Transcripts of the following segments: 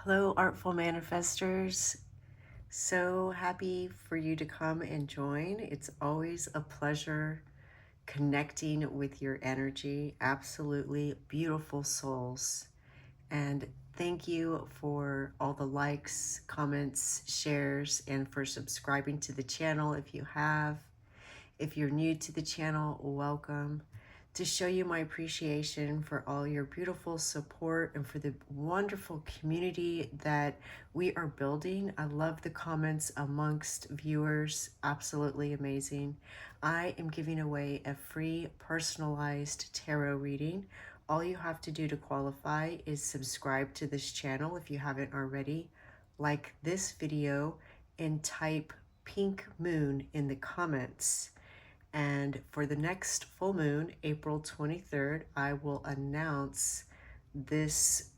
Hello, Artful Manifestors. So happy for you to come and join. It's always a pleasure connecting with your energy. Absolutely beautiful souls. And thank you for all the likes, comments, shares, and for subscribing to the channel if you have. If you're new to the channel, welcome. To show you my appreciation for all your beautiful support and for the wonderful community that we are building. I love the comments amongst viewers, absolutely amazing. I am giving away a free personalized tarot reading. All you have to do to qualify is subscribe to this channel if you haven't already, like this video, and type pink moon in the comments. And for the next full moon, April 23rd, I will announce this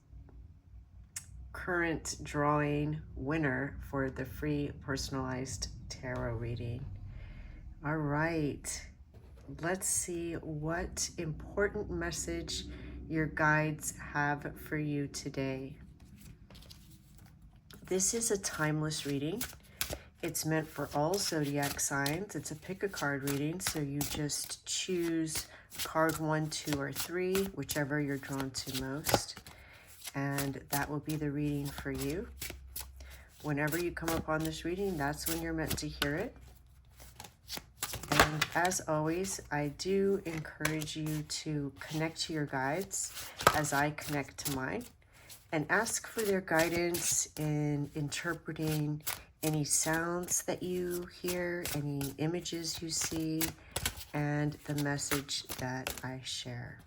current drawing winner for the free personalized tarot reading. All right, let's see what important message your guides have for you today. This is a timeless reading. It's meant for all zodiac signs. It's a pick a card reading, so you just choose card 1, 2, or 3, whichever you're drawn to most, and that will be the reading for you. Whenever you come upon this reading, that's when you're meant to hear it. And as always, I do encourage you to connect to your guides as I connect to mine, and ask for their guidance in interpreting any sounds that you hear, any images you see, and the message that I share.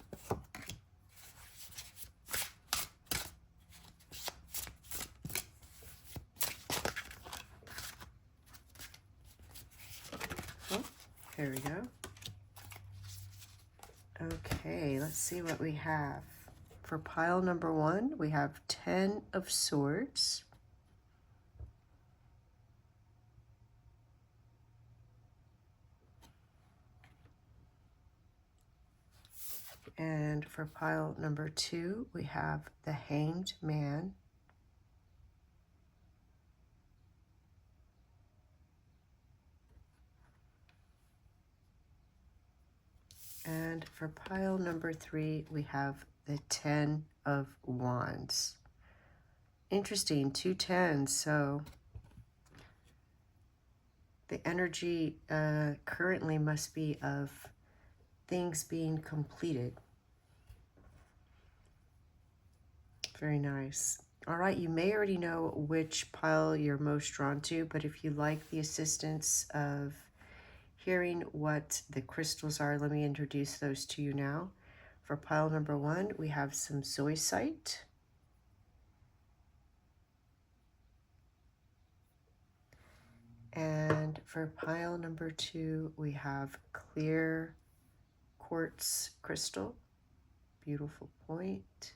Oh, here we go. Okay, let's see what we have. For pile number 1, we have 10 of Swords. And for pile number 2, we have the Hanged Man. And for pile number 3, we have the 10 of Wands. Interesting, 2 10s, so the energy currently must be of things being completed. Very nice. All right, you may already know which pile you're most drawn to, but if you like the assistance of hearing what the crystals are, let me introduce those to you now. For pile number 1, we have some Zoisite. And for pile number 2, we have clear quartz crystal. Beautiful point.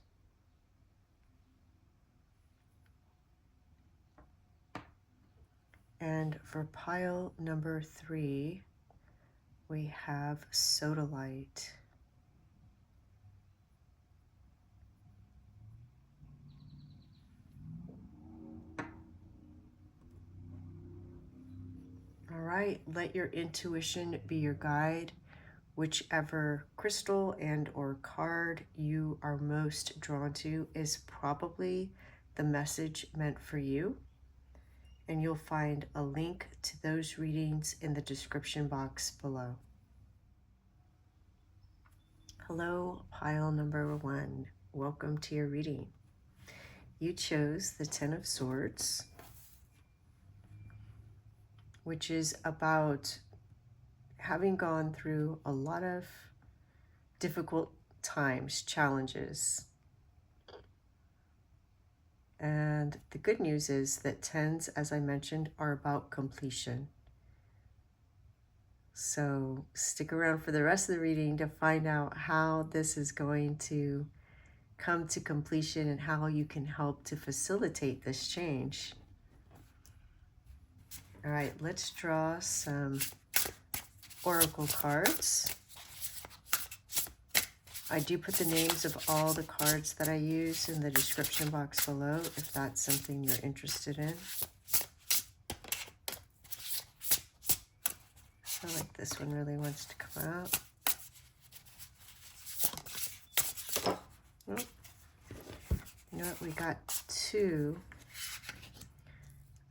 And for pile number 3, we have Sodalite. All right, let your intuition be your guide. Whichever crystal and or card you are most drawn to is probably the message meant for you. And you'll find a link to those readings in the description box below. Hello, pile number 1. Welcome to your reading. You chose the 10 of Swords, which is about having gone through a lot of difficult times, challenges. And the good news is that 10s, as I mentioned, are about completion. So stick around for the rest of the reading to find out how this is going to come to completion and how you can help to facilitate this change. All right, let's draw some oracle cards. I do put the names of all the cards that I use in the description box below if that's something you're interested in. I feel like this one really wants to come out. Oh. You know what? We got two.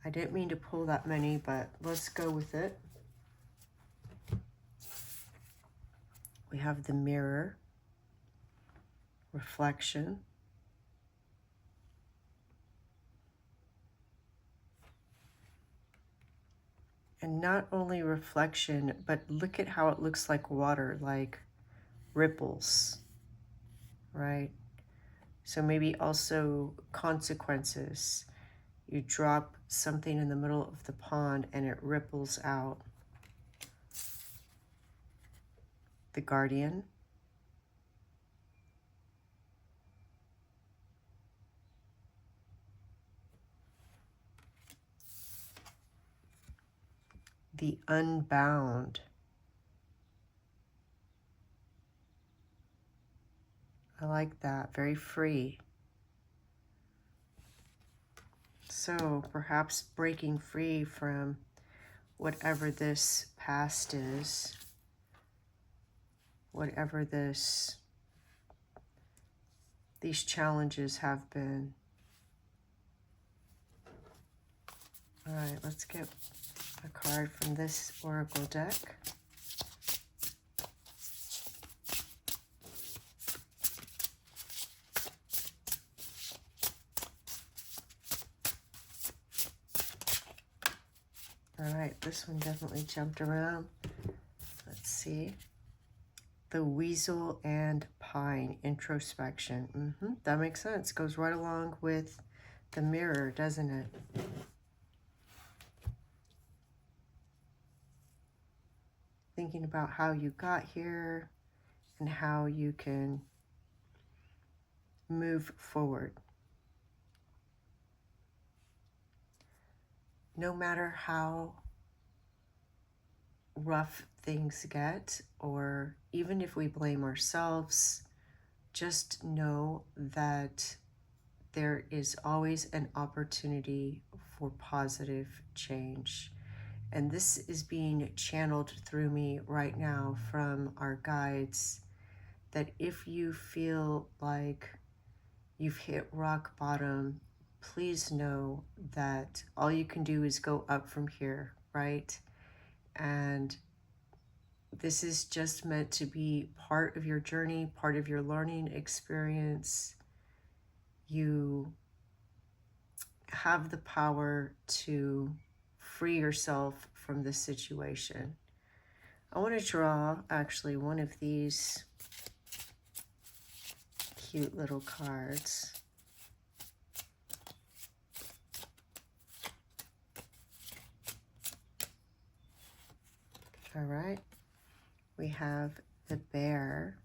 I didn't mean to pull that many, but let's go with it. We have the Mirror, Reflection, and not only reflection, but look at how it looks like water, like ripples, right? So maybe also consequences. You drop something in the middle of the pond and it ripples out. The Guardian. The Unbound. I like that, very free. So perhaps breaking free from whatever this past is, whatever these challenges have been. All right, let's get a card from this oracle deck. All right, this one definitely jumped around. Let's see. The Weasel and Pine, introspection. That makes sense. Goes right along with the Mirror, doesn't it? Thinking about how you got here and how you can move forward. No matter how rough things get, or even if we blame ourselves, just know that there is always an opportunity for positive change. And this is being channeled through me right now from our guides, that if you feel like you've hit rock bottom, please know that all you can do is go up from here, right? And this is just meant to be part of your journey, part of your learning experience. You have the power to free yourself from this situation. I want to draw actually one of these cute little cards. All right, we have the Bear.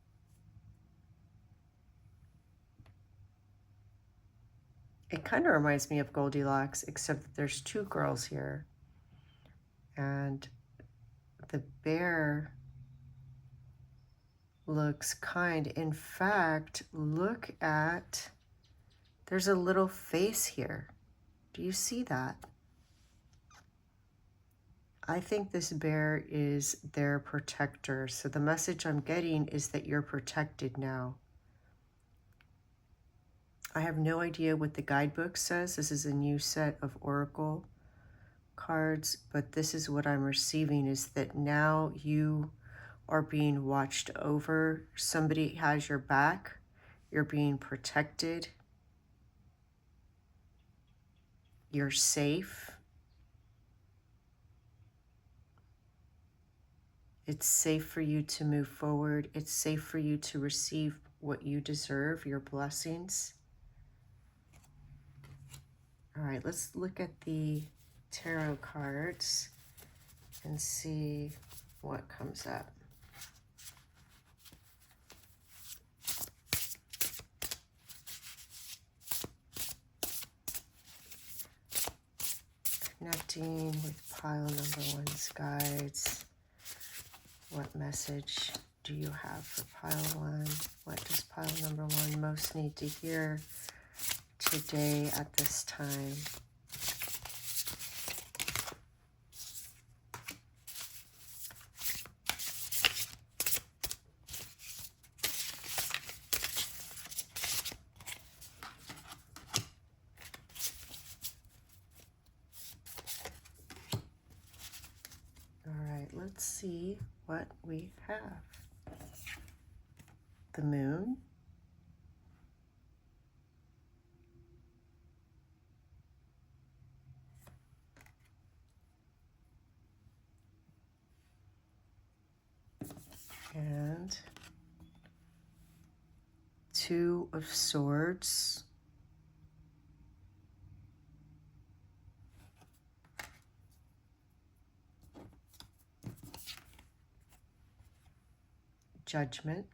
It kind of reminds me of Goldilocks, except that there's two girls here. And the bear looks kind. In fact, look at, there's a little face here. Do you see that? I think this bear is their protector. So the message I'm getting is that you're protected now. I have no idea what the guidebook says. This is a new set of oracle cards, but this is what I'm receiving, is that now you are being watched over. Somebody has your back. You're being protected. You're safe. It's safe for you to move forward. It's safe for you to receive what you deserve, your blessings. All right, let's look at the tarot cards and see what comes up. Connecting with pile number one's guides. What message do you have for pile one? What does pile number one most need to hear today at this time? Let's see what we have. The moon, and Two of Swords, Judgment,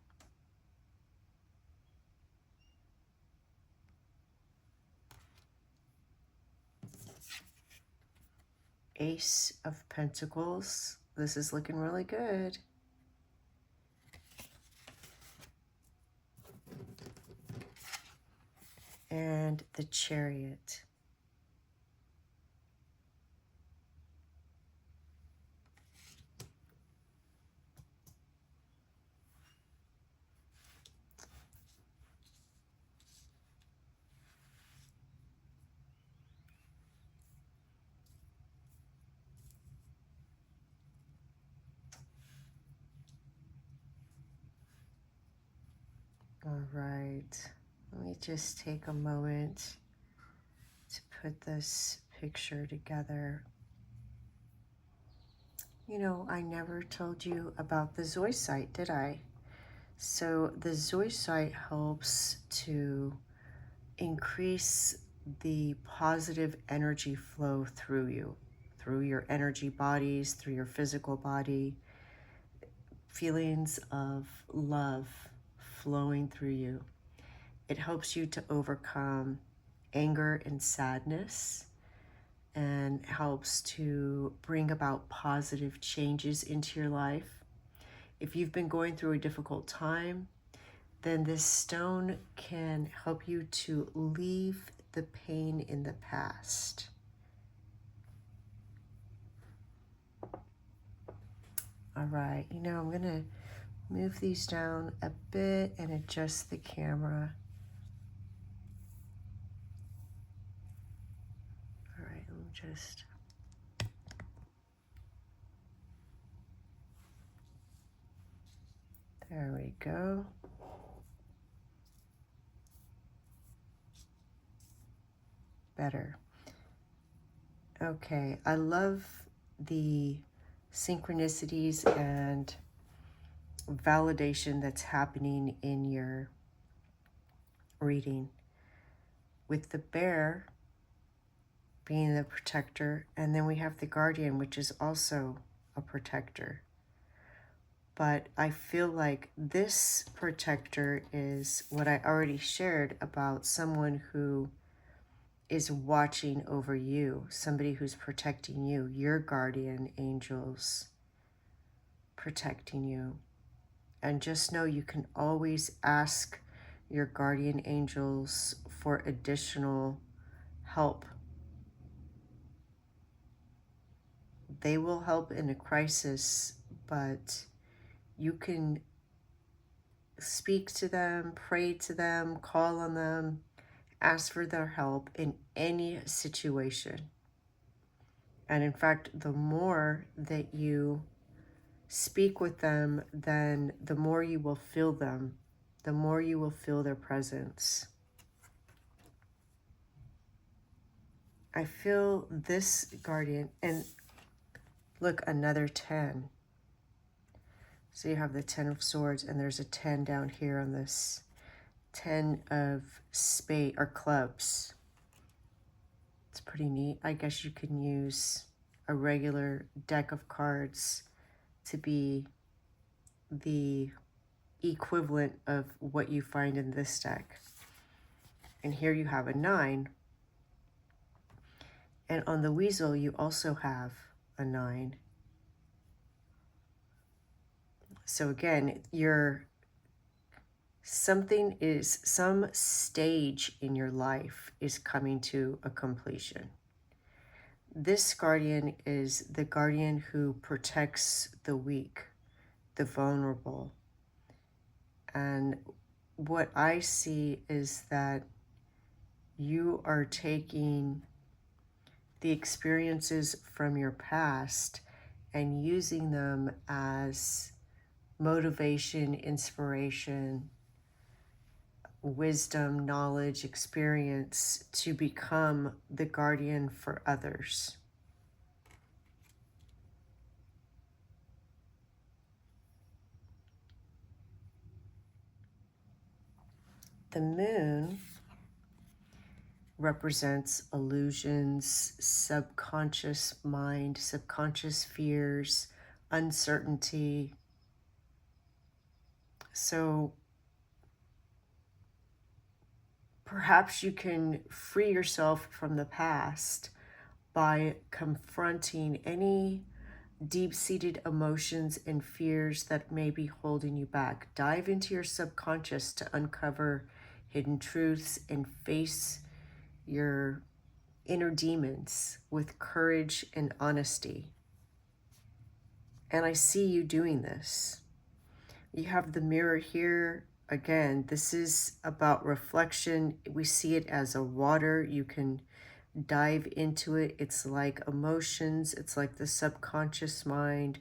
Ace of Pentacles. This is looking really good. And the Chariot. All right, let me just take a moment to put this picture together. You know, I never told you about the Zoisite, did I? So the Zoisite helps to increase the positive energy flow through you, through your energy bodies, through your physical body, feelings of love flowing through you. It helps you to overcome anger and sadness, and helps to bring about positive changes into your life. If you've been going through a difficult time, then this stone can help you to leave the pain in the past. All right, you know, I'm gonna move these down a bit and adjust the camera. All right, let me just... There we go. Better. Okay, I love the synchronicities and validation that's happening in your reading, with the bear being the protector, and then we have the guardian, which is also a protector. But I feel like this protector is what I already shared about someone who is watching over you, somebody who's protecting you, your guardian angels protecting you. And just know you can always ask your guardian angels for additional help. They will help in a crisis, but you can speak to them, pray to them, call on them, ask for their help in any situation. And in fact, the more that you speak with them, then the more you will feel them, the more you will feel their presence. I feel this guardian, and look, another 10. So you have the 10 of Swords, and there's a 10 down here on this 10 of spade or clubs. It's pretty neat. I guess you can use a regular deck of cards to be the equivalent of what you find in this deck. And here you have a 9. And on the weasel, you also have a 9. So again, some stage in your life is coming to a completion. This guardian is the guardian who protects the weak, the vulnerable. And what I see is that you are taking the experiences from your past and using them as motivation, inspiration, wisdom, knowledge, experience to become the guardian for others. The moon represents illusions, subconscious mind, subconscious fears, uncertainty. So perhaps you can free yourself from the past by confronting any deep-seated emotions and fears that may be holding you back. Dive into your subconscious to uncover hidden truths and face your inner demons with courage and honesty. And I see you doing this. You have the mirror here. Again, this is about reflection. We see it as a water. You can dive into it. It's like emotions. It's like the subconscious mind.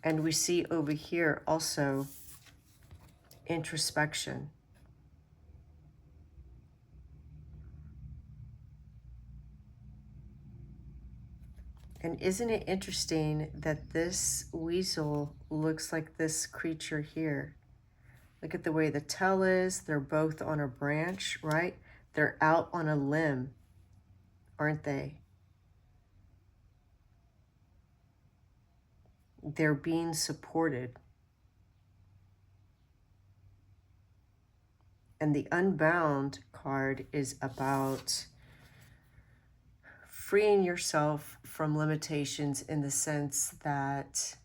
And we see over here also introspection. And isn't it interesting that this weasel looks like this creature here? Look at the way the tail is. They're both on a branch, right? They're out on a limb, aren't they? They're being supported. And the Unbound card is about freeing yourself from limitations in the sense that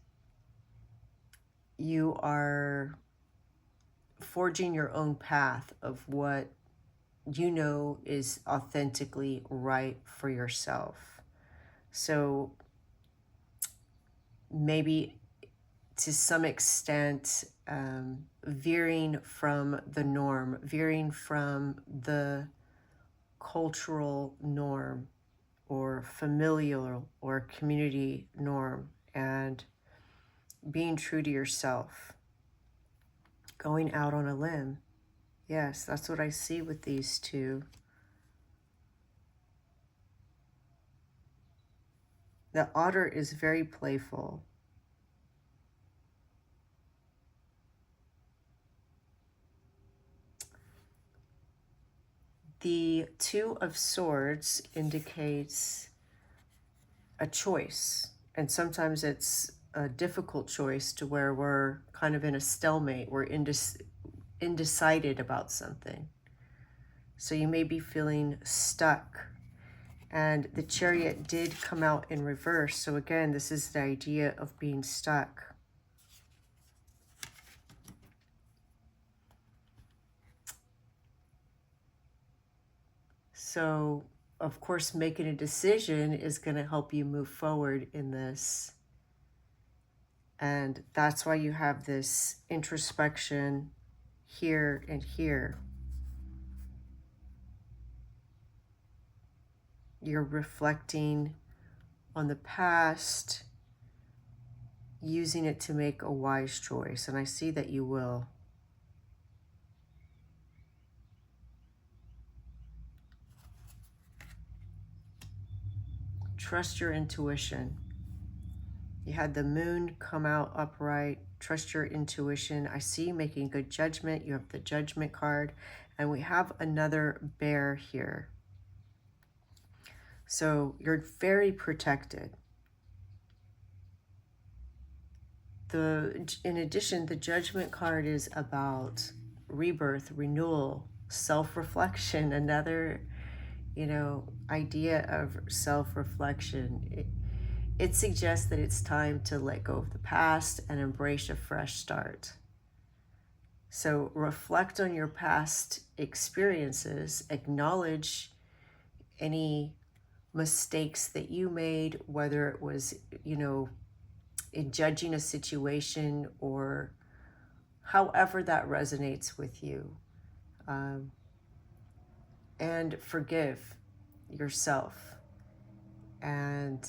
you are forging your own path of what you know is authentically right for yourself. So maybe to some extent, veering from the norm, veering from the cultural norm or familial or community norm, and being true to yourself, going out on a limb. Yes, that's what I see with these two. The otter is very playful. The Two of Swords indicates a choice, and sometimes it's a difficult choice to where we're kind of in a stalemate, we're undecided about something. So you may be feeling stuck. And the Chariot did come out in reverse. So again, this is the idea of being stuck. So, of course, making a decision is going to help you move forward in this. And that's why you have this introspection here and here. You're reflecting on the past, using it to make a wise choice. And I see that you will. Trust your intuition. You had the moon come out upright. Trust your intuition. I see you making good judgment. You have the Judgment card. And we have another bear here. So you're very protected. In addition, the Judgment card is about rebirth, renewal, self-reflection, another, idea of self-reflection. it suggests that it's time to let go of the past and embrace a fresh start. So reflect on your past experiences, acknowledge any mistakes that you made, whether it was, in judging a situation or however that resonates with you. And forgive yourself. And,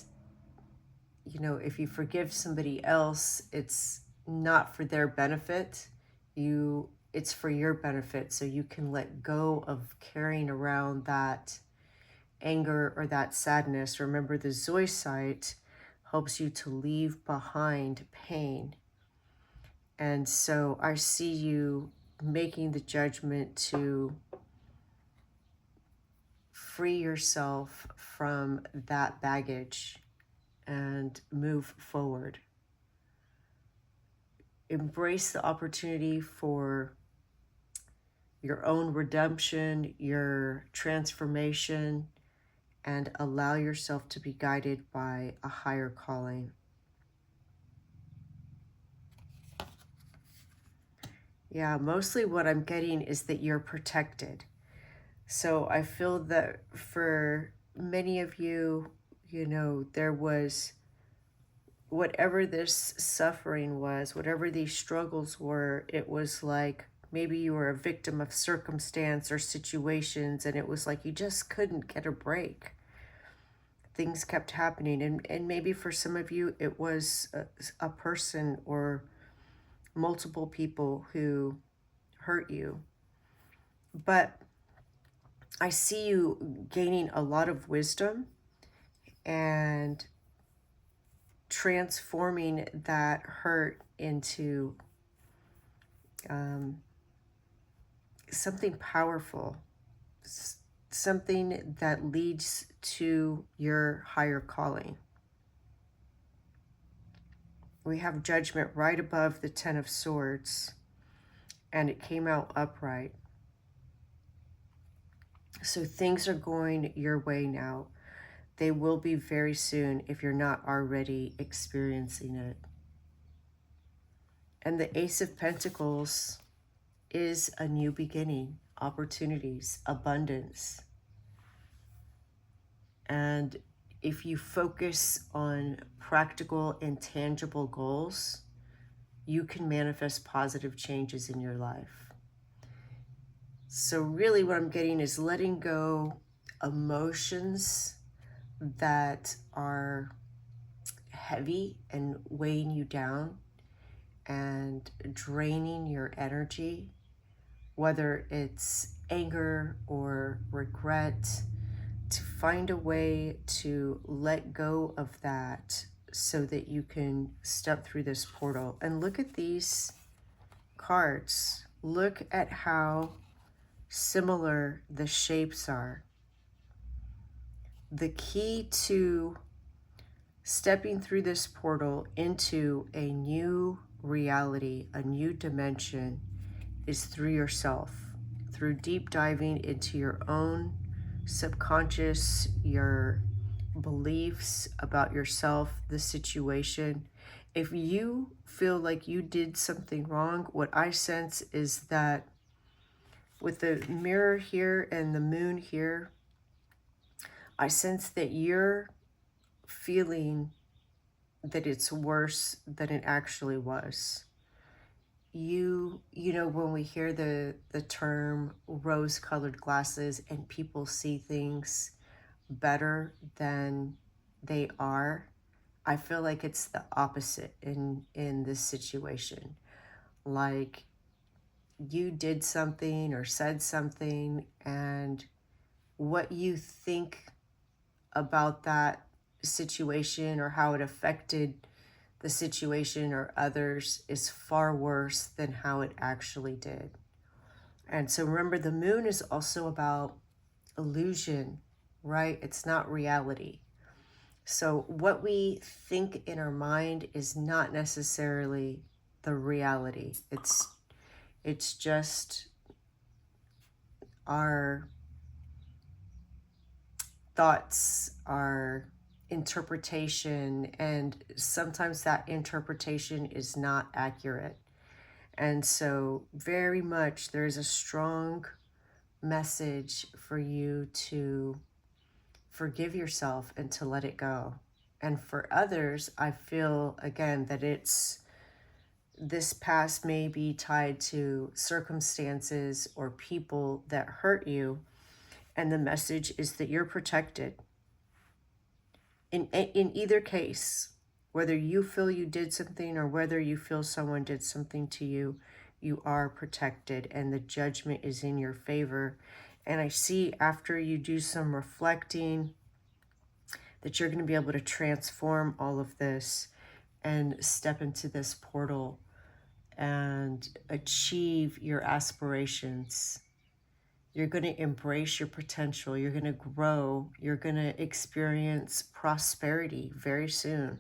if you forgive somebody else, it's not for their benefit. It's for your benefit. So you can let go of carrying around that anger or that sadness. Remember, the Zoisite helps you to leave behind pain. And so I see you making the judgment to free yourself from that baggage and move forward. Embrace the opportunity for your own redemption, your transformation, and allow yourself to be guided by a higher calling. Yeah, mostly what I'm getting is that you're protected. So I feel that for many of you, there was whatever this suffering was, whatever these struggles were, it was like maybe you were a victim of circumstance or situations, and it was like you just couldn't get a break. Things kept happening. And maybe for some of you, it was a person or multiple people who hurt you. But I see you gaining a lot of wisdom and transforming that hurt into something powerful, something that leads to your higher calling. We have Judgment right above the Ten of Swords, and it came out upright. So things are going your way now. They will be very soon if you're not already experiencing it. And the Ace of Pentacles is a new beginning, opportunities, abundance. And if you focus on practical and tangible goals, you can manifest positive changes in your life. So really what I'm getting is letting go emotions that are heavy and weighing you down and draining your energy, whether it's anger or regret, to find a way to let go of that so that you can step through this portal. And look at these cards. Look at how similar the shapes are. The key to stepping through this portal into a new reality, a new dimension, is through yourself, through deep diving into your own subconscious, your beliefs about yourself, the situation. If you feel like you did something wrong, what I sense is that with the mirror here and the moon here, I sense that you're feeling that it's worse than it actually was. When we hear the term rose-colored glasses and people see things better than they are, I feel like it's the opposite in this situation. Like you did something or said something, and what you think about that situation or how it affected the situation or others is far worse than how it actually did. And so remember, the moon is also about illusion, right? It's not reality. So what we think in our mind is not necessarily the reality. It's just our thoughts, our interpretation, and sometimes that interpretation is not accurate. And so very much there's a strong message for you to forgive yourself and to let it go. And for others, I feel again that this past may be tied to circumstances or people that hurt you, and the message is that you're protected. In either case, whether you feel you did something or whether you feel someone did something to you, you are protected and the judgment is in your favor. And I see after you do some reflecting that you're going to be able to transform all of this and step into this portal and achieve your aspirations. You're going to embrace your potential. You're going to grow. You're going to experience prosperity very soon.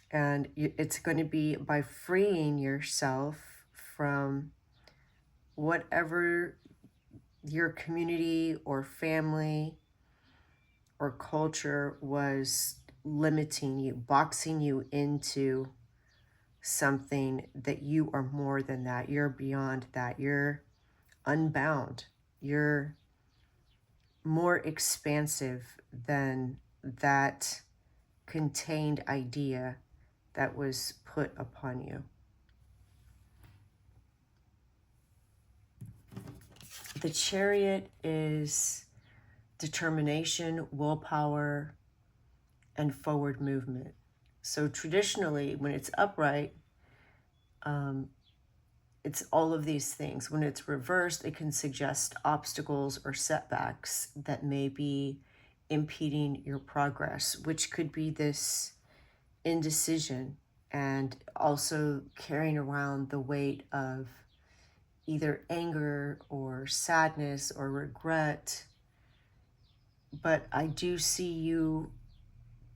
And it's going to be by freeing yourself from whatever your community or family or culture was limiting you, boxing you into something that you are more than that. You're beyond that. You're unbound. You're more expansive than that contained idea that was put upon you. The Chariot is determination, willpower, and forward movement. So traditionally, when it's upright, it's all of these things. When it's reversed, it can suggest obstacles or setbacks that may be impeding your progress, which could be this indecision and also carrying around the weight of either anger or sadness or regret. But I do see you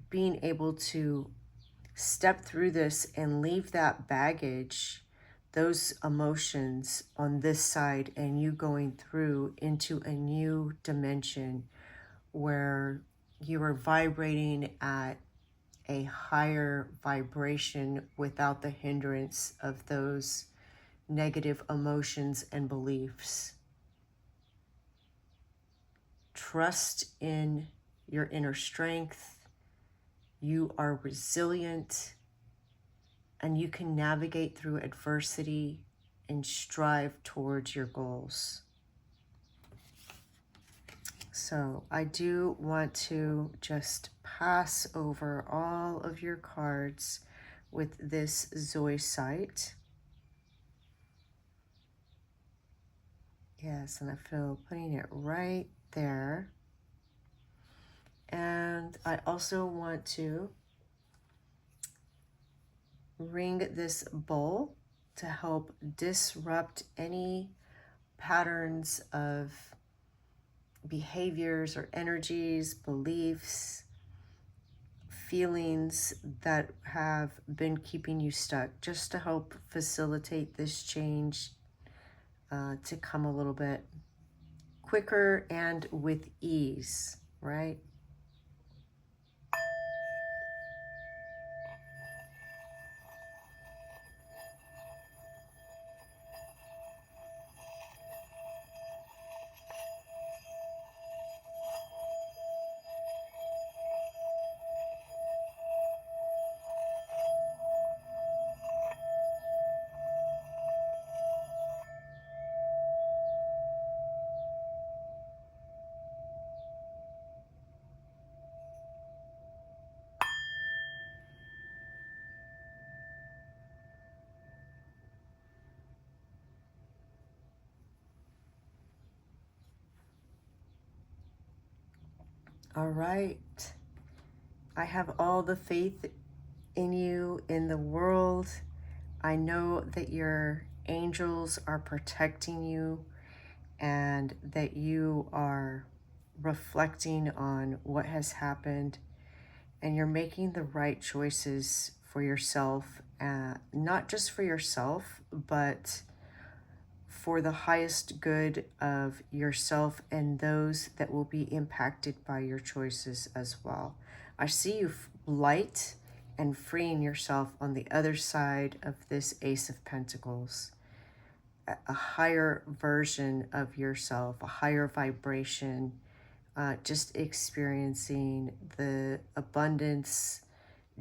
being able to step through this and leave that baggage, those emotions on this side, and you going through into a new dimension where you are vibrating at a higher vibration without the hindrance of those negative emotions and beliefs. Trust in your inner strength. You are resilient and you can navigate through adversity and strive towards your goals. So I do want to just pass over all of your cards with this Zoisite. Yes, and I feel putting it right there. And I also want to ring this bowl to help disrupt any patterns of behaviors or energies, beliefs, feelings that have been keeping you stuck, just to help facilitate this change to come a little bit quicker and with ease, right? All right. I have all the faith in you, in the world. I know that your angels are protecting you and that you are reflecting on what has happened and you're making the right choices for yourself, not just for yourself, but for the highest good of yourself and those that will be impacted by your choices as well. I see you light and freeing yourself on the other side of this Ace of Pentacles. A higher version of yourself, a higher vibration, just experiencing the abundance,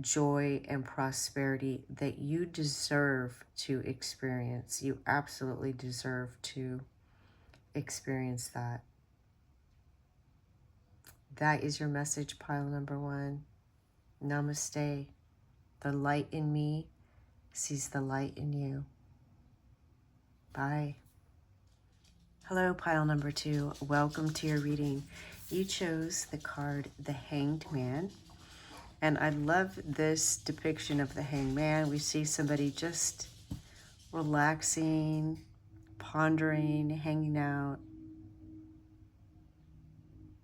joy, and prosperity that you deserve to experience. You absolutely deserve to experience that. That is your message, pile number 1. Namaste. The light in me sees the light in you. Bye. Hello, pile number 2. Welcome to your reading. You chose the card, the Hanged Man. And I love this depiction of the Hanged Man. We see somebody just relaxing, pondering, hanging out,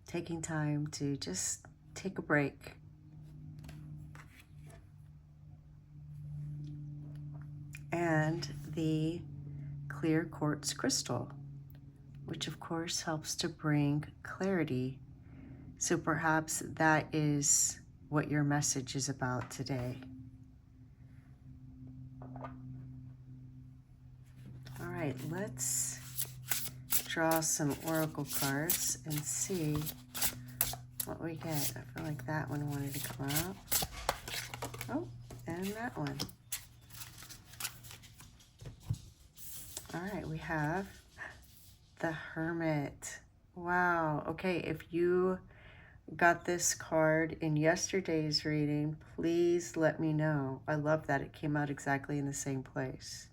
taking time to just take a break. And the clear quartz crystal, which of course helps to bring clarity. So perhaps that is what your message is about today. All right, let's draw some oracle cards and see what we get. I feel like that one wanted to come out. Oh, and that one. All right, we have the Hermit. Wow. Okay, if you got this card in yesterday's reading, please let me know. I love that it came out exactly in the same place.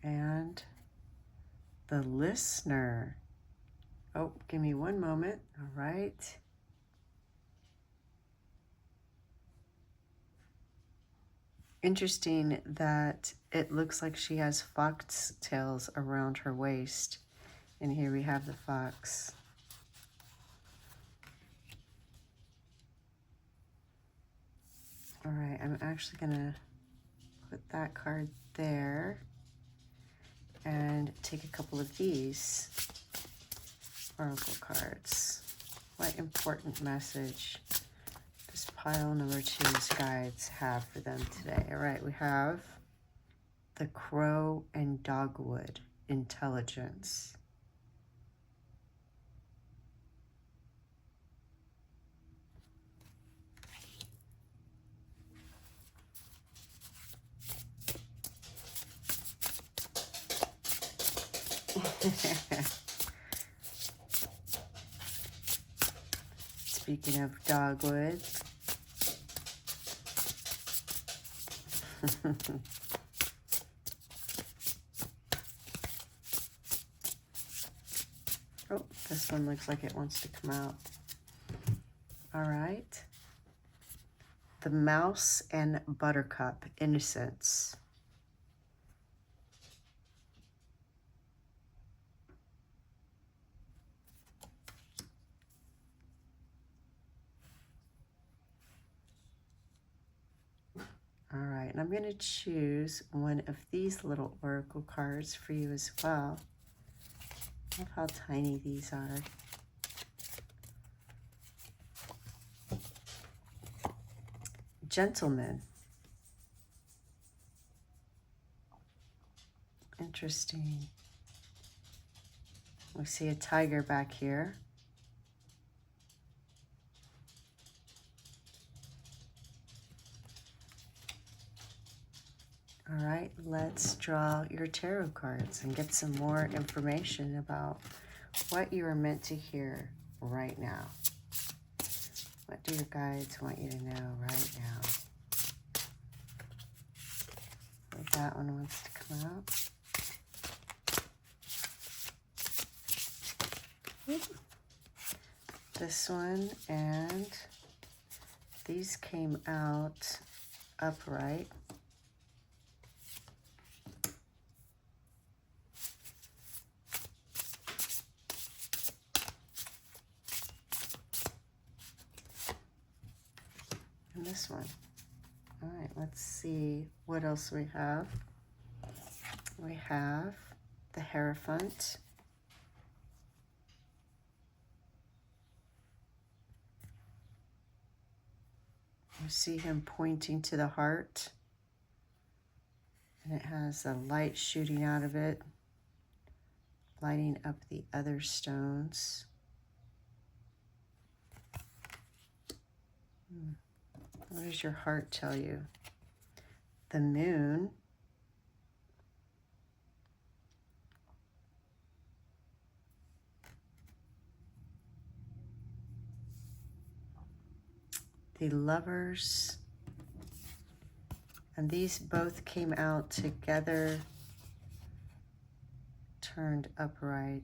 And the Listener. Oh, give me one moment. All right. Interesting that it looks like she has fox tails around her waist. And here we have the fox. All right, I'm actually gonna put that card there and take a couple of these oracle cards. What important message does pile number 2's guides have for them today? All right, we have the Crow and Dogwood, intelligence. Speaking of dogwood, oh, this one looks like it wants to come out. All right. The Mouse and Buttercup, innocence. All right, and I'm going to choose one of these little oracle cards for you as well. Love how tiny these are. Gentleman. Interesting. We see a tiger back here. All right, let's draw your tarot cards and get some more information about what you are meant to hear right now. What do your guides want you to know right now? If that one wants to come out. This one, and these came out upright. And this one. All right, let's see what else we have. We have the Hierophant. You see him pointing to the heart, and it has a light shooting out of it, lighting up the other stones. What does your heart tell you? The Moon. The Lovers. And these both came out together, turned upright.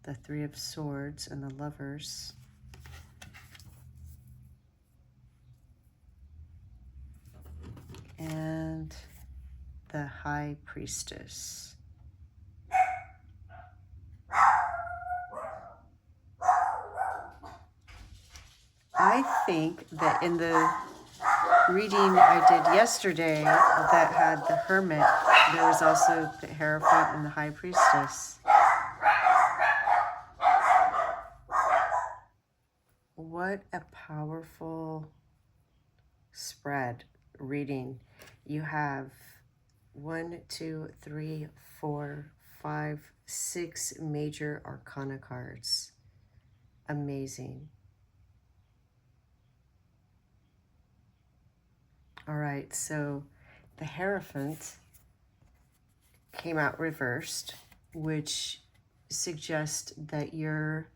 The Three of Swords and the Lovers. And the High Priestess. I think that in the reading I did yesterday that had the Hermit, there was also the Hierophant and the High Priestess. What a powerful spread reading. You have 1, 2, 3, 4, 5, 6 major arcana cards. Amazing. All right, so the Hierophant came out reversed, which suggests that you're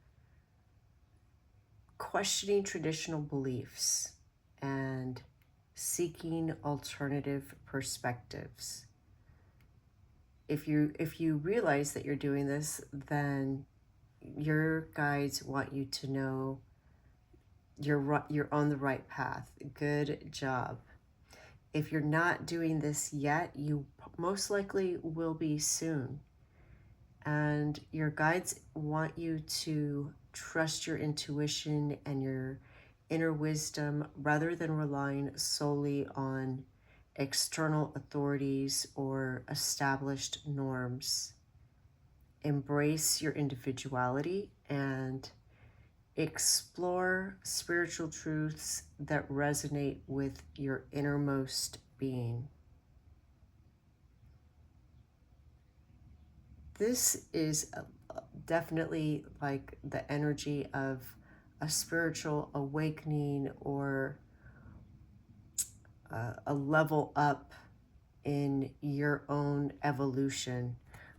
questioning traditional beliefs and seeking alternative perspectives. If you realize that you're doing this, then your guides want you to know you're on the right path. Good job. If you're not doing this yet, you most likely will be soon. And your guides want you to trust your intuition and your inner wisdom rather than relying solely on external authorities or established norms. Embrace your individuality and explore spiritual truths that resonate with your innermost being. This is definitely like the energy of a spiritual awakening or a level up in your own evolution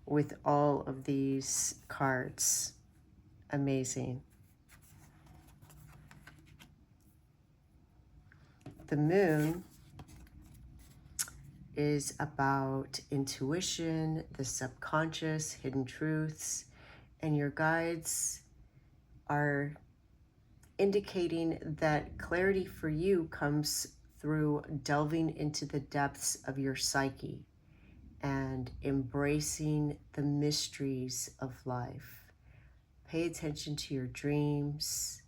with all of these cards. Amazing. The Moon is about intuition, the subconscious, hidden truths, and your guides are indicating that clarity for you comes through delving into the depths of your psyche and embracing the mysteries of life. Pay attention to your dreams,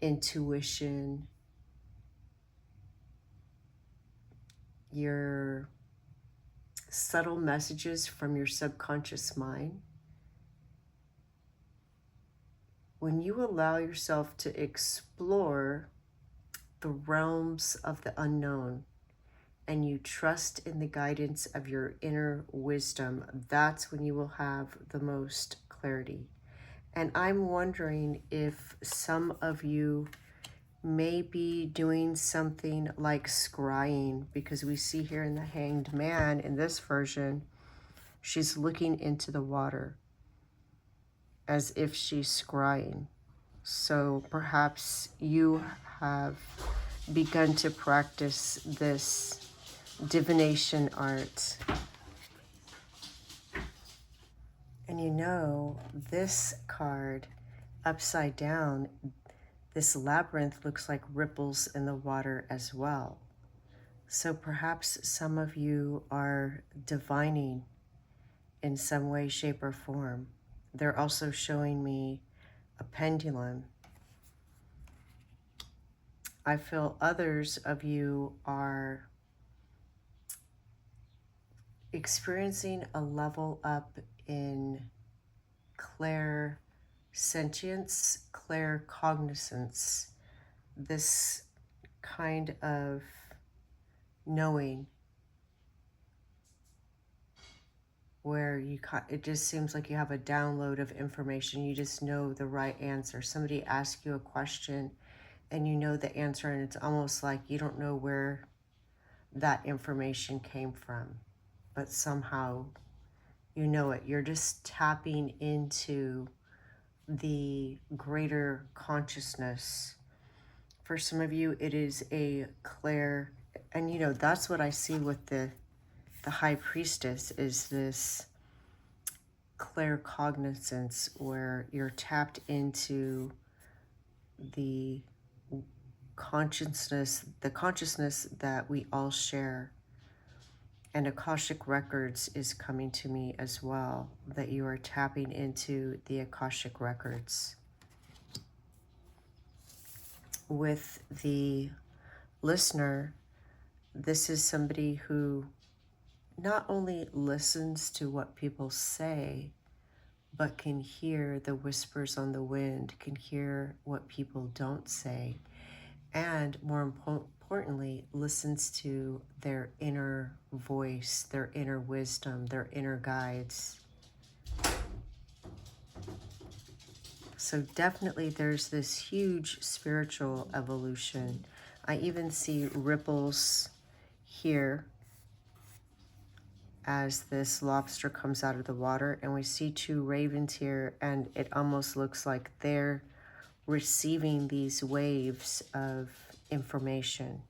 intuition, your subtle messages from your subconscious mind. When you allow yourself to explore the realms of the unknown and you trust in the guidance of your inner wisdom, that's when you will have the most clarity. And I'm wondering if some of you may be doing something like scrying, because we see here in the Hanged Man, in this version, she's looking into the water as if she's scrying. So perhaps you have begun to practice this divination art. And you know, this card upside down, this labyrinth looks like ripples in the water as well. So perhaps some of you are divining in some way, shape, or form. They're also showing me a pendulum. I feel others of you are experiencing a level up in clairsentience, claircognizance, this kind of knowing where it just seems like you have a download of information. You just know the right answer. Somebody asks you a question and you know the answer, and it's almost like you don't know where that information came from, but somehow you know it. You're just tapping into the greater consciousness. For some of you, it is a clair, and you know, that's what I see with the high priestess, is this claircognizance where you're tapped into the consciousness that we all share. And Akashic Records is coming to me as well, that you are tapping into the Akashic Records. With the listener, this is somebody who not only listens to what people say, but can hear the whispers on the wind, can hear what people don't say, and more importantly, listens to their inner voice, their inner wisdom, their inner guides. So definitely there's this huge spiritual evolution. I even see ripples here as this lobster comes out of the water, and we see two ravens here, and it almost looks like they're receiving these waves of information.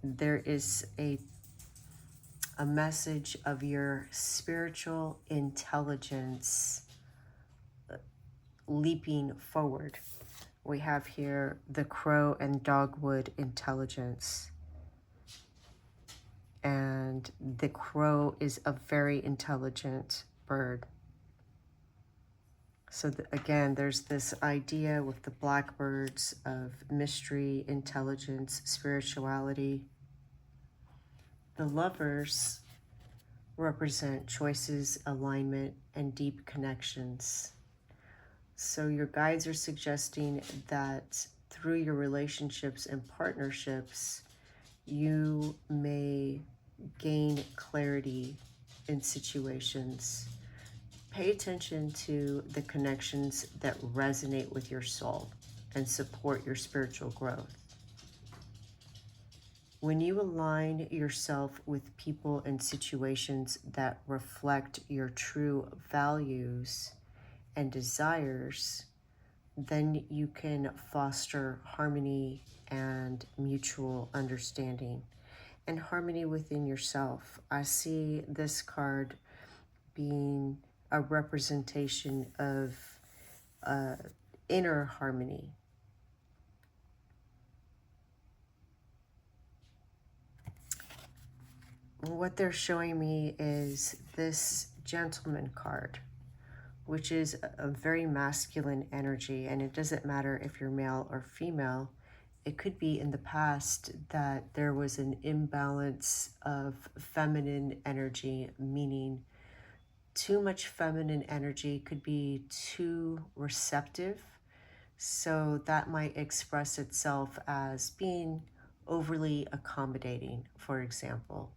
There is a message of your spiritual intelligence leaping forward. We have here the crow and dogwood intelligence. And the crow is a very intelligent bird. So again, there's this idea with the blackbirds of mystery, intelligence, spirituality. The lovers represent choices, alignment, and deep connections. So your guides are suggesting that through your relationships and partnerships, you may gain clarity in situations. Pay attention to the connections that resonate with your soul and support your spiritual growth. When you align yourself with people and situations that reflect your true values and desires, then you can foster harmony and mutual understanding and harmony within yourself. I see this card being a representation of inner harmony. What they're showing me is this gentleman card, which is a very masculine energy, and it doesn't matter if you're male or female. It could be in the past that there was an imbalance of feminine energy, meaning too much feminine energy could be too receptive. So that might express itself as being overly accommodating, for example.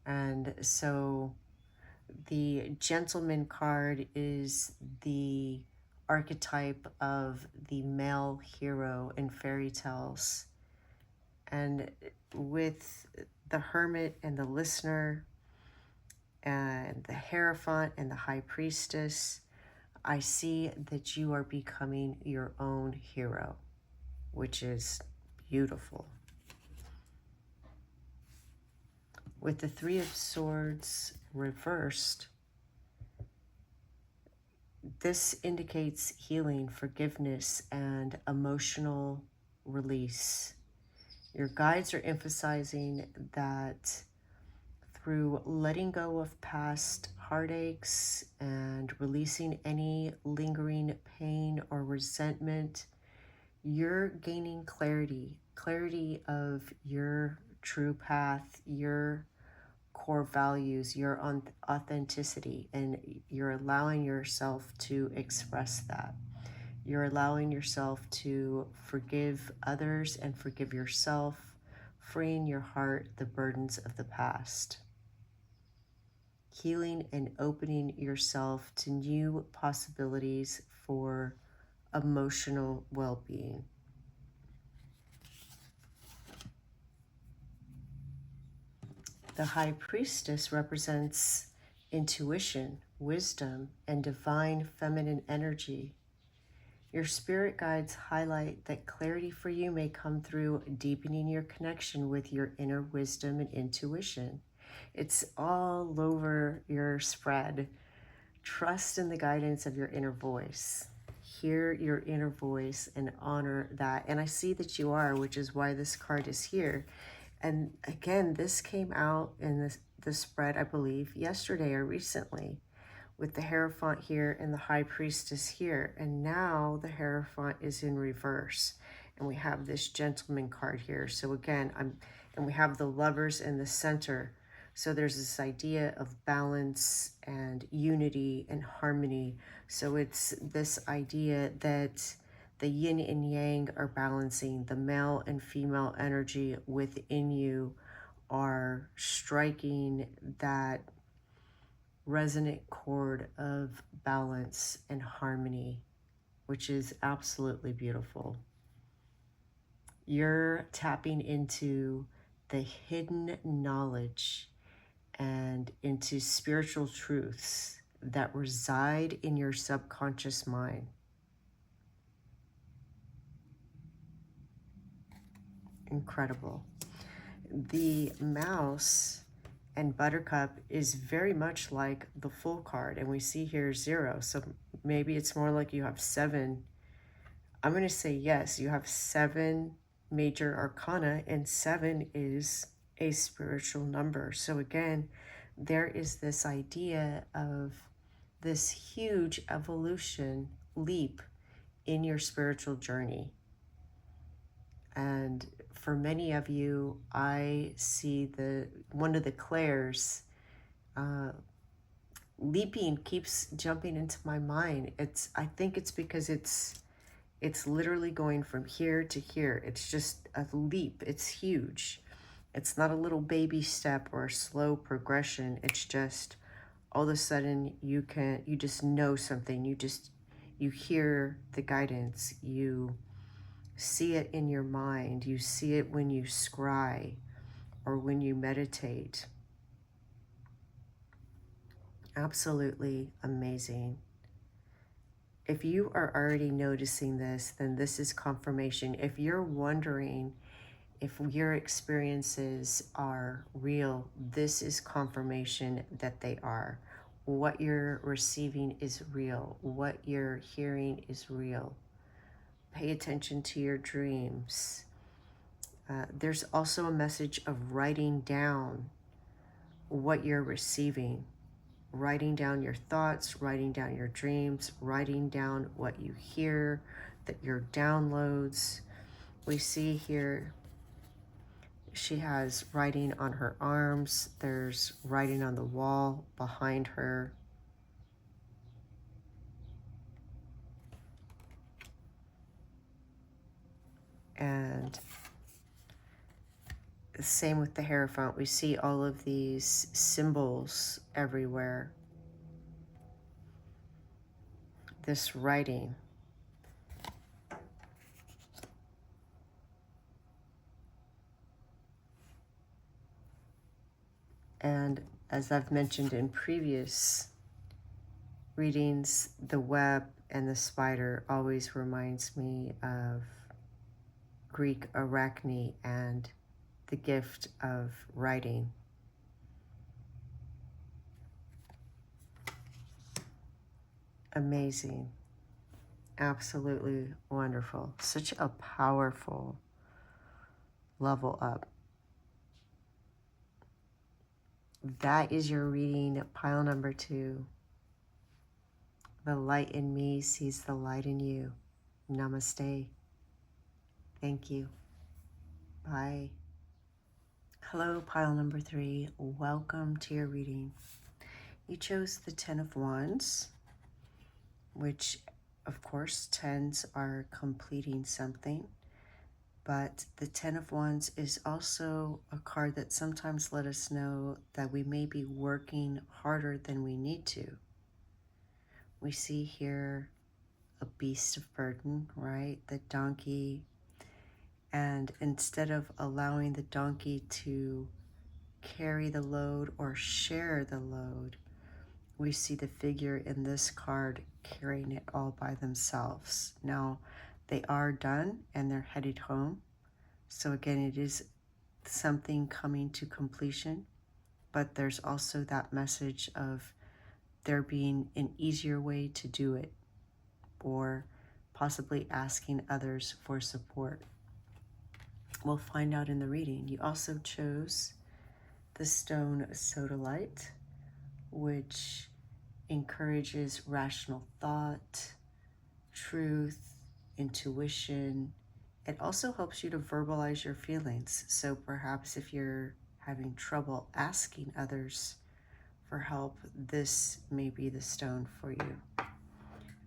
And so the gentleman card is the archetype of the male hero in fairy tales. And with the hermit and the listener and the hierophant and the high priestess, I see that you are becoming your own hero, which is beautiful. With the Three of Swords reversed, this indicates healing, forgiveness, and emotional release. Your guides are emphasizing that through letting go of past heartaches and releasing any lingering pain or resentment, you're gaining clarity of your true path, your core values, your authenticity, and you're allowing yourself to express that. You're allowing yourself to forgive others and forgive yourself, freeing your heart the burdens of the past, healing and opening yourself to new possibilities for emotional well-being. The High Priestess represents intuition, wisdom, and divine feminine energy. Your spirit guides highlight that clarity for you may come through deepening your connection with your inner wisdom and intuition. It's all over your spread. Trust in the guidance of your inner voice. Hear your inner voice and honor that. And I see that you are, which is why this card is here. And again, this came out in the spread, I believe, yesterday or recently, with the Hierophant here and the High Priestess here. And now the Hierophant is in reverse. And we have this Gentleman card here. So again, and we have the Lovers in the center. So there's this idea of balance and unity and harmony. So it's this idea that the yin and yang are balancing, the male and female energy within you are striking that resonant chord of balance and harmony, which is absolutely beautiful. You're tapping into the hidden knowledge and into spiritual truths that reside in your subconscious mind. Incredible. The Mouse and Buttercup is very much like the Fool card, and we see here 0, so maybe it's more like you have 7. I'm going to say yes, you have 7 major arcana, and 7 is a spiritual number. So again, there is this idea of this huge evolution leap in your spiritual journey. And for many of you, I see one of the Claires leaping keeps jumping into my mind. I think it's because it's literally going from here to here. It's just a leap. It's huge. It's not a little baby step or a slow progression. It's just all of a sudden you just know something. You hear the guidance. You see it in your mind. You see it when you scry or when you meditate. Absolutely amazing. If you are already noticing this, then this is confirmation. If you're wondering if your experiences are real, this is confirmation that they are. What you're receiving is real. What you're hearing is real. Pay attention to your dreams. There's also a message of writing down what you're receiving. Writing down your thoughts, writing down your dreams, writing down what you hear, your downloads. We see here she has writing on her arms. There's writing on the wall behind her. And same with the Hierophant. We see all of these symbols everywhere. This writing. And as I've mentioned in previous readings, the web and the spider always reminds me of Greek Arachne and the gift of writing. Amazing. Absolutely wonderful. Such a powerful level up. That is your reading, pile number 2. The light in me sees the light in you. Namaste. Thank you. Bye. Hello, pile number 3. Welcome to your reading. You chose the 10 of Wands, which, of course, 10s are completing something. But the 10 of Wands is also a card that sometimes let us know that we may be working harder than we need to. We see here a beast of burden, right? The donkey. And instead of allowing the donkey to carry the load or share the load, we see the figure in this card carrying it all by themselves. Now, they are done and they're headed home. So again, it is something coming to completion, but there's also that message of there being an easier way to do it, or possibly asking others for support. We'll find out in the reading. You also chose the stone Sodalite, which encourages rational thought, truth, intuition. It also helps you to verbalize your feelings. So perhaps if you're having trouble asking others for help, this may be the stone for you.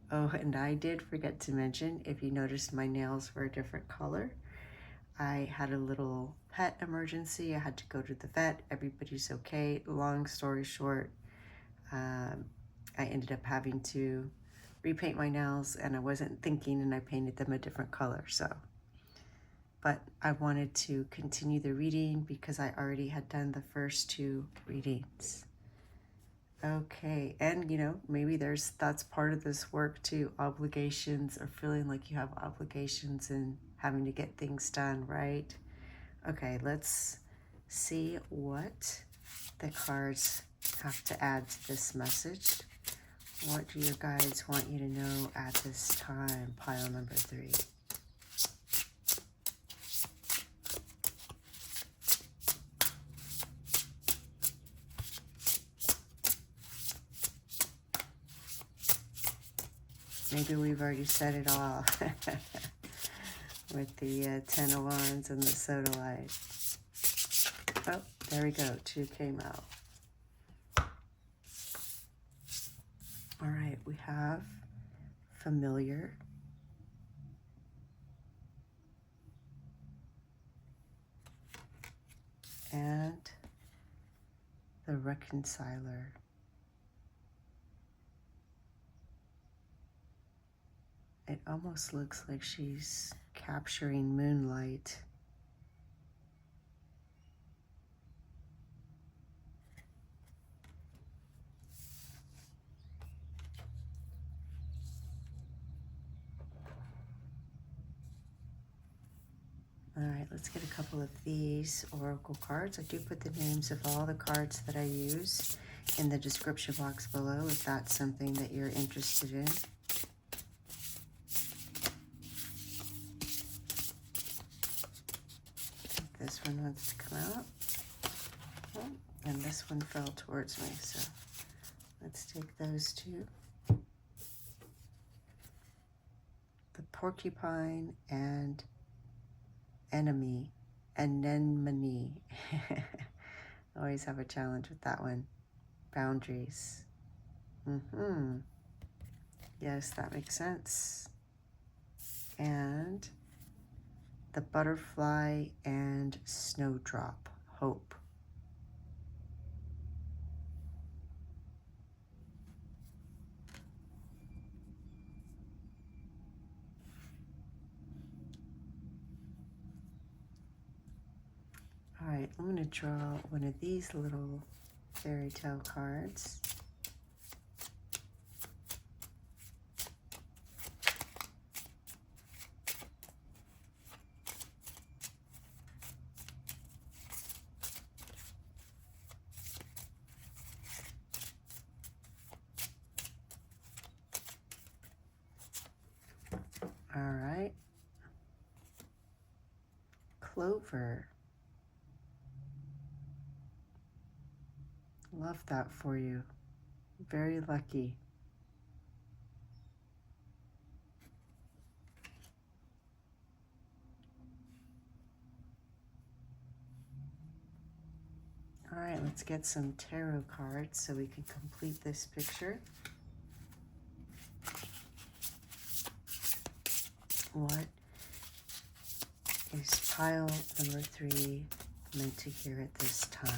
Oh, and I did forget to mention, if you noticed my nails were a different color, I had a little pet emergency. I had to go to the vet. Everybody's okay. Long story short, I ended up having to repaint my nails, and I wasn't thinking, and I painted them a different color. But I wanted to continue the reading because I already had done the first 2 readings. Okay, and maybe that's part of this work too, obligations, or feeling like you have obligations and having to get things done, right? Okay, let's see what the cards have to add to this message. What do your guides want you to know at this time, pile number 3? Maybe we've already said it all with the 10 of Wands and the Sodalite. Oh, there we go. 2 came out. All right, we have familiar, and the reconciler. It almost looks like she's capturing moonlight. All right, let's get a couple of these oracle cards. I do put the names of all the cards that I use in the description box below if that's something that you're interested in. This one wants to come out. Oh, and this one fell towards me, so let's take those 2. The porcupine and enemy, anemone. Always have a challenge with that one. Boundaries. Yes, that makes sense. And the butterfly and snowdrop, hope. All right, I'm going to draw one of these little fairy tale cards. All right. Clover. Love that for you. Very lucky. All right, let's get some tarot cards so we can complete this picture. What is pile number 3 meant to hear at this time?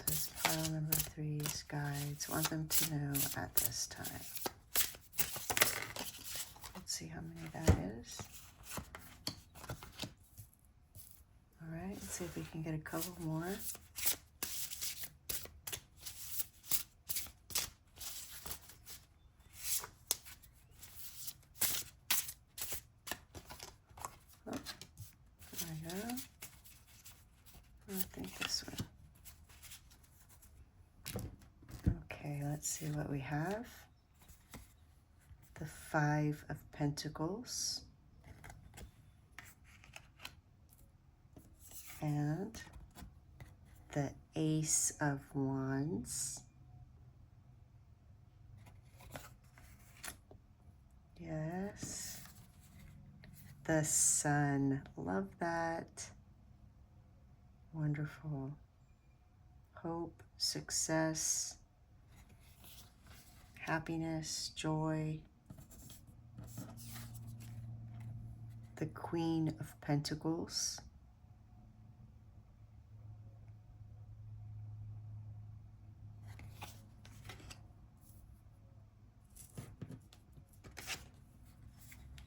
Does pile number 3's guides want them to know at this time? Let's see how many that is. All right, let's see if we can get a couple more. Oh, there we go. I think this one. Okay, let's see what we have. The 5 of Pentacles. And the Ace of Wands. Yes. The Sun. Love that. Wonderful. Hope, success, happiness, joy. The Queen of Pentacles.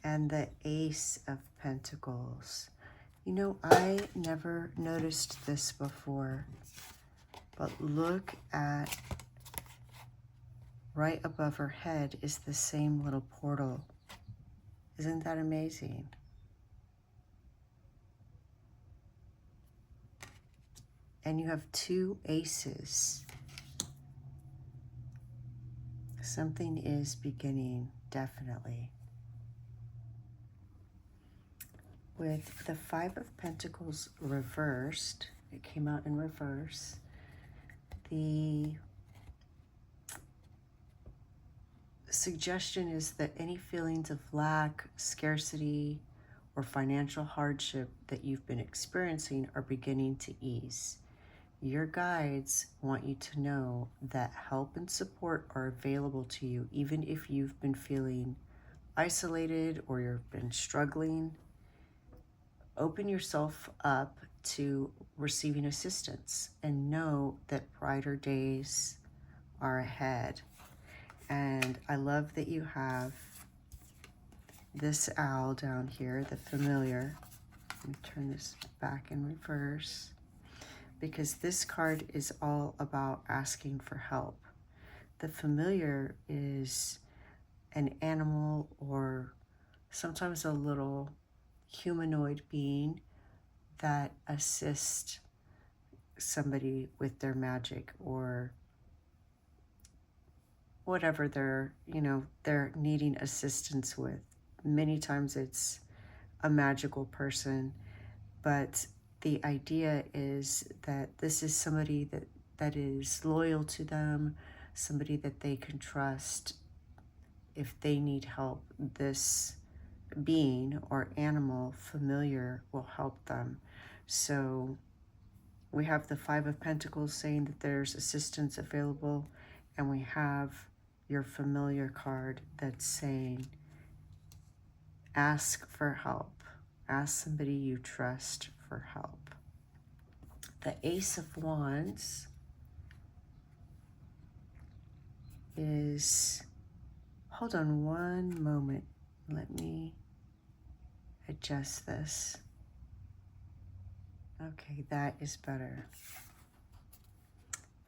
And the Ace of Pentacles. You know, I never noticed this before, but look at right above her head is the same little portal. Isn't that amazing? And you have 2 aces. Something is beginning, definitely. With the 5 of Pentacles reversed, it came out in reverse, the suggestion is that any feelings of lack, scarcity, or financial hardship that you've been experiencing are beginning to ease. Your guides want you to know that help and support are available to you, even if you've been feeling isolated or you've been struggling. Open yourself up to receiving assistance and know that brighter days are ahead. And I love that you have this owl down here, the familiar. Let me turn this back in reverse, because this card is all about asking for help. The familiar is an animal or sometimes a little humanoid being that assists somebody with their magic or whatever they're needing assistance with. Many times it's a magical person, but the idea is that this is somebody that is loyal to them, somebody that they can trust. If they need help, this being or animal familiar will help them. So we have the 5 of Pentacles saying that there's assistance available, and we have your familiar card that's saying ask for help. Ask somebody you trust for help. The Ace of Wands is, hold on one moment, let me adjust this. Okay, that is better.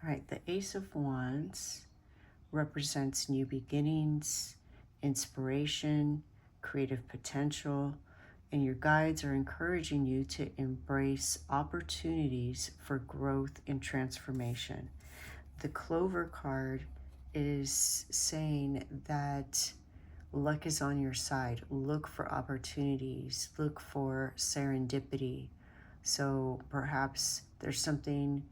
All right, the Ace of Wands represents new beginnings, inspiration, creative potential, and your guides are encouraging you to embrace opportunities for growth and transformation. The Clover card is saying that Luck is on your side. Look for opportunities. Look for serendipity. So perhaps there's something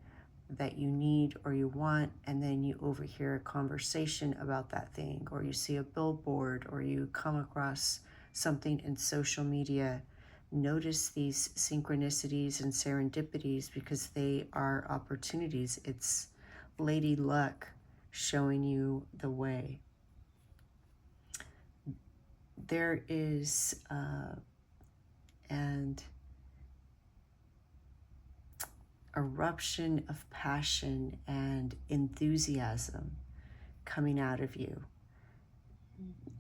that you need or you want, and then you overhear a conversation about that thing, or you see a billboard, or you come across something in social media. Notice these synchronicities and serendipities because they are opportunities. It's Lady Luck showing you the way. There is an eruption of passion and enthusiasm coming out of you.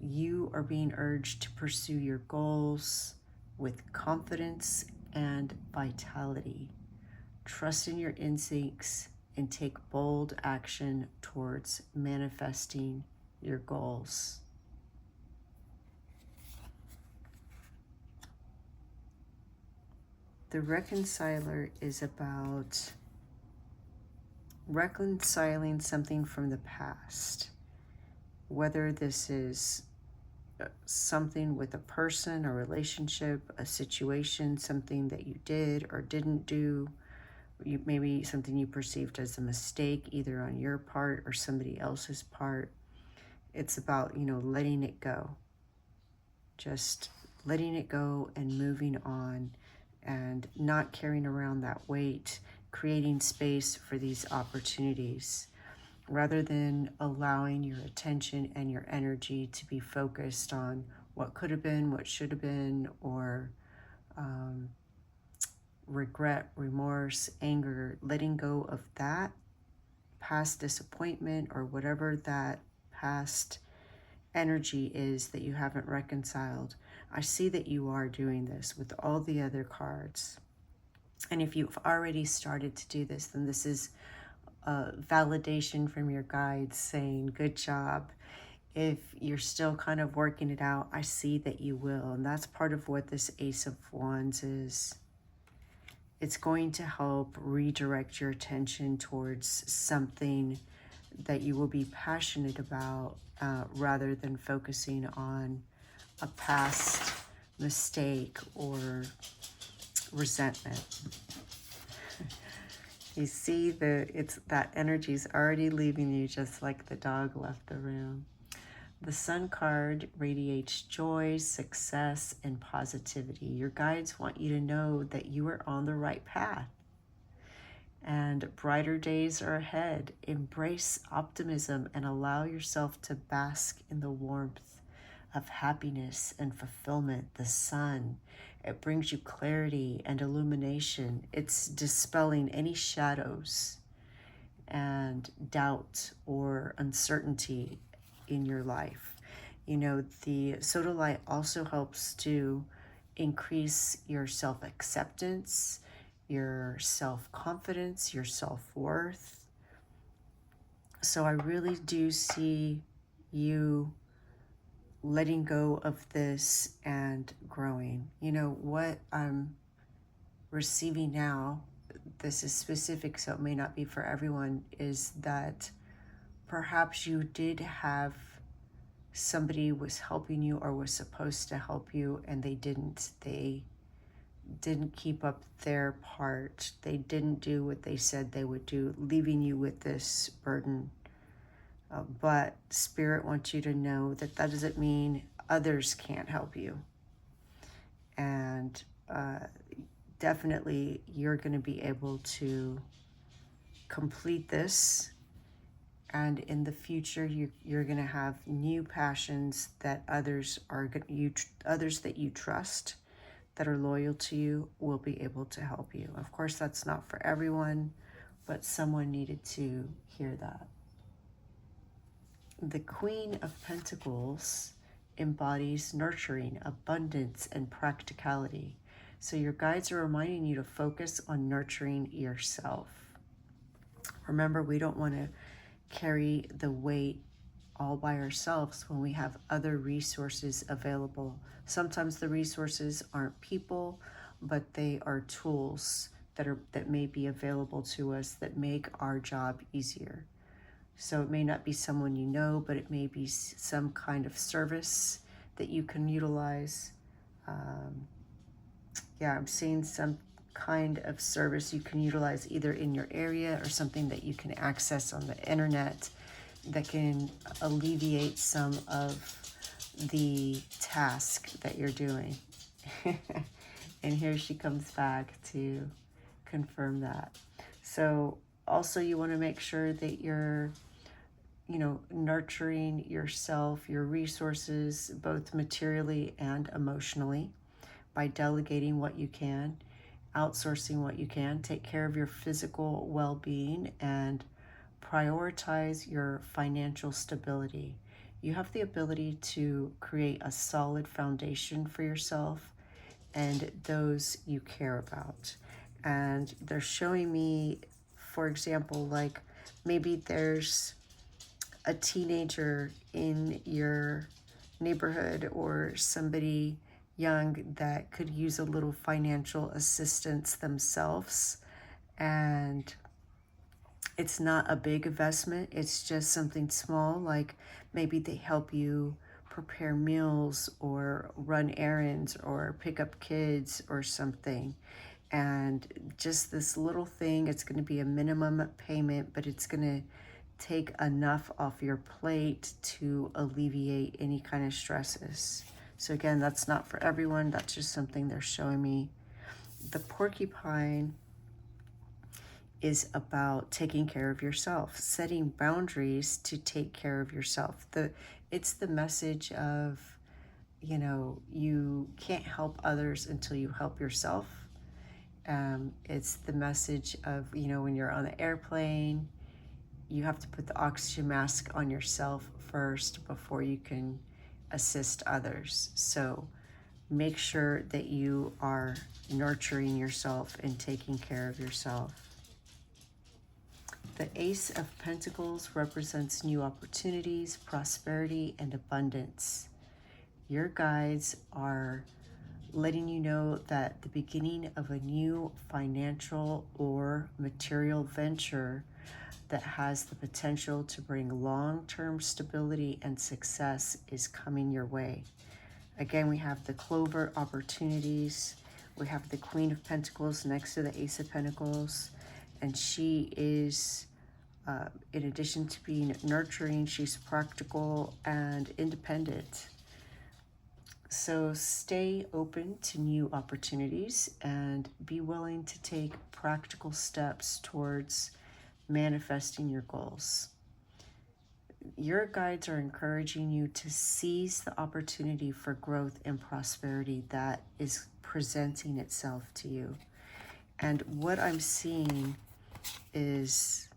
You are being urged to pursue your goals with confidence and vitality. Trust in your instincts and take bold action towards manifesting your goals. The reconciler is about reconciling something from the past, whether this is something with a person, a relationship, a situation, something that you did or didn't do, maybe something you perceived as a mistake, either on your part or somebody else's part. It's about, letting it go. Just letting it go and moving on and not carrying around that weight, creating space for these opportunities, rather than allowing your attention and your energy to be focused on what could have been, what should have been, or regret, remorse, anger, letting go of that past disappointment or whatever that past energy is that you haven't reconciled. I see that you are doing this with all the other cards. And if you've already started to do this, then this is validation from your guides saying, good job. If you're still kind of working it out, I see that you will. And that's part of what this Ace of Wands is. It's going to help redirect your attention towards something that you will be passionate about rather than focusing on a past mistake or resentment. You see that energy's already leaving you just like the dog left the room. The Sun card radiates joy, success, and positivity. Your guides want you to know that you are on the right path and brighter days are ahead. Embrace optimism and allow yourself to bask in the warmth of happiness and fulfillment. The sun, it brings you clarity and illumination. It's dispelling any shadows and doubt or uncertainty in your life. The Sodalite also helps to increase your self-acceptance, your self-confidence, your self-worth. So I really do see you letting go of this and growing. What I'm receiving now, this is specific, so it may not be for everyone, is that perhaps you did have somebody was helping you or was supposed to help you and they didn't. They didn't keep up their part. They didn't do what they said they would do, leaving you with this burden. But Spirit wants you to know that that doesn't mean others can't help you. And definitely you're going to be able to complete this. And in the future, you're going to have new passions that others that you trust, that are loyal to you, will be able to help you. Of course, that's not for everyone, but someone needed to hear that. The Queen of Pentacles embodies nurturing, abundance, and practicality. So your guides are reminding you to focus on nurturing yourself. Remember, we don't want to carry the weight all by ourselves when we have other resources available. Sometimes the resources aren't people, but they are tools that may be available to us that make our job easier. So it may not be someone you know, but it may be some kind of service that you can utilize. Yeah, I'm seeing some kind of service you can utilize either in your area or something that you can access on the internet that can alleviate some of the task that you're doing. And here she comes back to confirm that. So also you want to make sure that you're, nurturing yourself, your resources, both materially and emotionally, by delegating what you can, outsourcing what you can, take care of your physical well-being, and prioritize your financial stability. You have the ability to create a solid foundation for yourself and those you care about. And they're showing me, for example, like maybe there's a teenager in your neighborhood or somebody young that could use a little financial assistance themselves. And it's not a big investment. It's just something small, like maybe they help you prepare meals or run errands or pick up kids or something. And just this little thing, it's going to be a minimum payment, but it's going to take enough off your plate to alleviate any kind of stresses. So again, that's not for everyone. That's just something they're showing me. The porcupine is about taking care of yourself, setting boundaries to take care of yourself. It's the message of, you can't help others until you help yourself. It's the message of, when you're on the airplane, you have to put the oxygen mask on yourself first before you can assist others. So make sure that you are nurturing yourself and taking care of yourself. The Ace of Pentacles represents new opportunities, prosperity, and abundance. Your guides are letting you know that the beginning of a new financial or material venture that has the potential to bring long-term stability and success is coming your way. Again, we have the Clover opportunities. We have the Queen of Pentacles next to the Ace of Pentacles. And she is, in addition to being nurturing, she's practical and independent. So stay open to new opportunities and be willing to take practical steps towards manifesting your goals. Your guides are encouraging you to seize the opportunity for growth and prosperity that is presenting itself to you. And what I'm seeing is,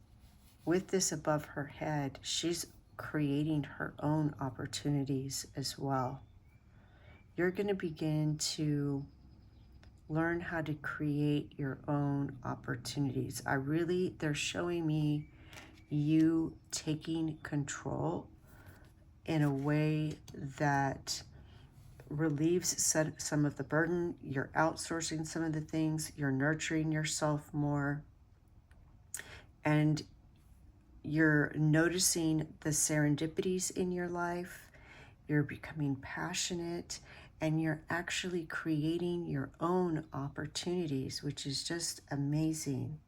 with this above her head, she's creating her own opportunities as well. You're going to begin to learn how to create your own opportunities. They're showing me you taking control in a way that relieves some of the burden. You're outsourcing some of the things. You're nurturing yourself more. And you're noticing the serendipities in your life. You're becoming passionate. And you're actually creating your own opportunities, which is just amazing.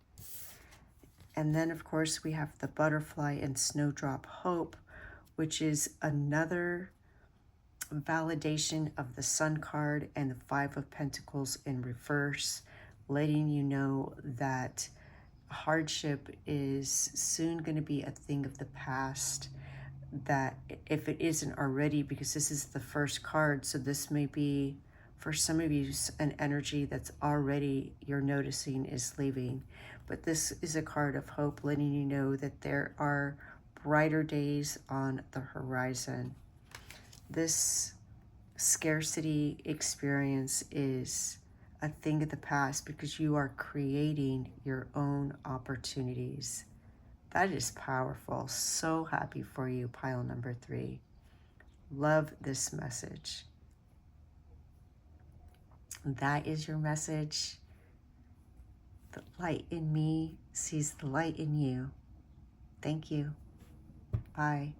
And then, of course, we have the Butterfly and Snowdrop Hope, which is another validation of the Sun card and the Five of Pentacles in reverse, letting you know that hardship is soon going to be a thing of the past. That if it isn't already, because this is the first card, so this may be for some of you an energy that's already you're noticing is leaving. But this is a card of hope, letting you know that there are brighter days on the horizon. This scarcity experience is a thing of the past because you are creating your own opportunities. That is powerful. So happy for you, pile number 3. Love this message. That is your message. The light in me sees the light in you. Thank you. Bye.